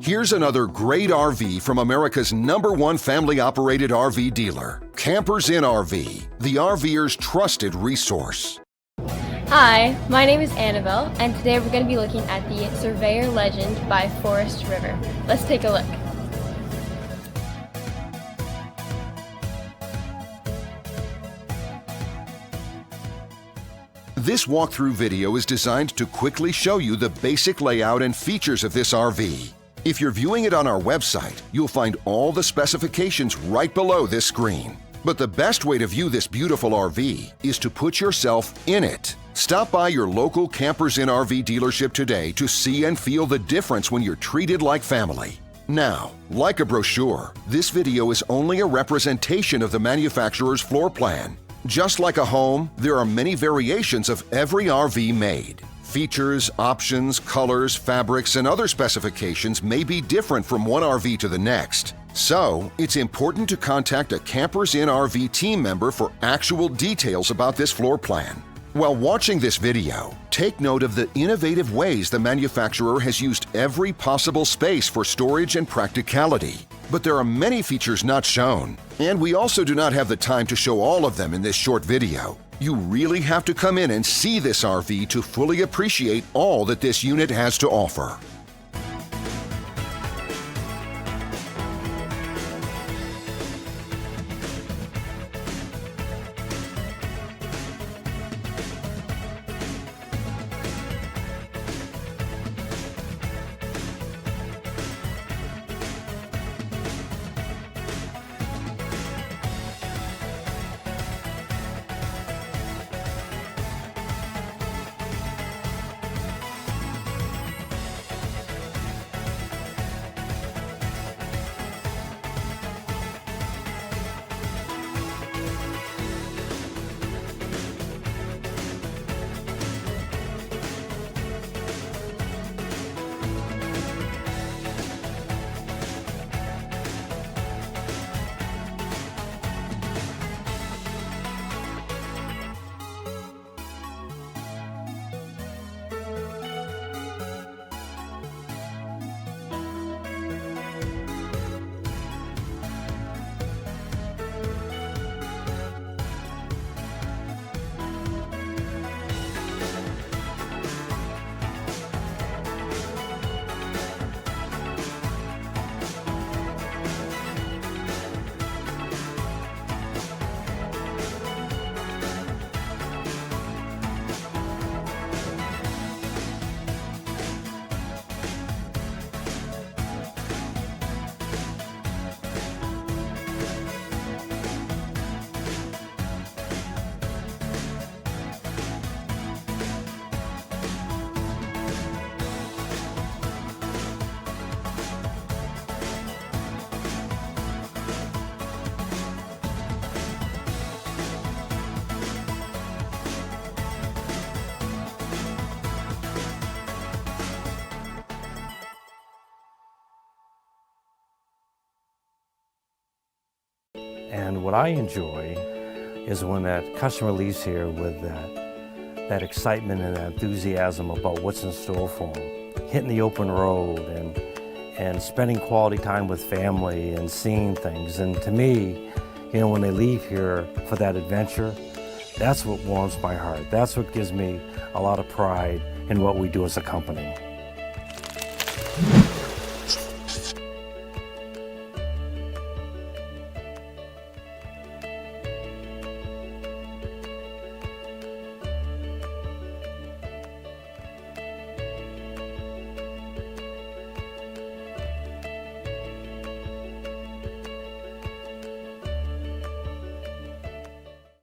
Here's another great RV from America's #1 family-operated RV dealer, Campers Inn RV, the RVer's trusted resource. Hi, my name is Annabelle, and today we're going to be looking at the Surveyor Legend by Forest River. Let's take a look. This walkthrough video is designed to quickly show you the basic layout and features of this RV. If you're viewing it on our website, you'll find all the specifications right below this screen. But the best way to view this beautiful RV is to put yourself in it. Stop by your local Campers Inn RV dealership today to see and feel the difference when you're treated like family. Now, like a brochure, this video is only a representation of the manufacturer's floor plan. Just like a home, there are many variations of every RV made. Features, options, colors, fabrics, and other specifications may be different from one RV to the next. So, it's important to contact a Campers Inn RV team member for actual details about this floor plan. While watching this video, take note of the innovative ways the manufacturer has used every possible space for storage and practicality. But there are many features not shown, and we also do not have the time to show all of them in this short video. You really have to come in and see this RV to fully appreciate all that this unit has to offer. And what I enjoy is when that customer leaves here with that excitement and that enthusiasm about what's in store for them. Hitting the open road and spending quality time with family and seeing things. And to me, you know, when they leave here for that adventure, that's what warms my heart. That's what gives me a lot of pride in what we do as a company.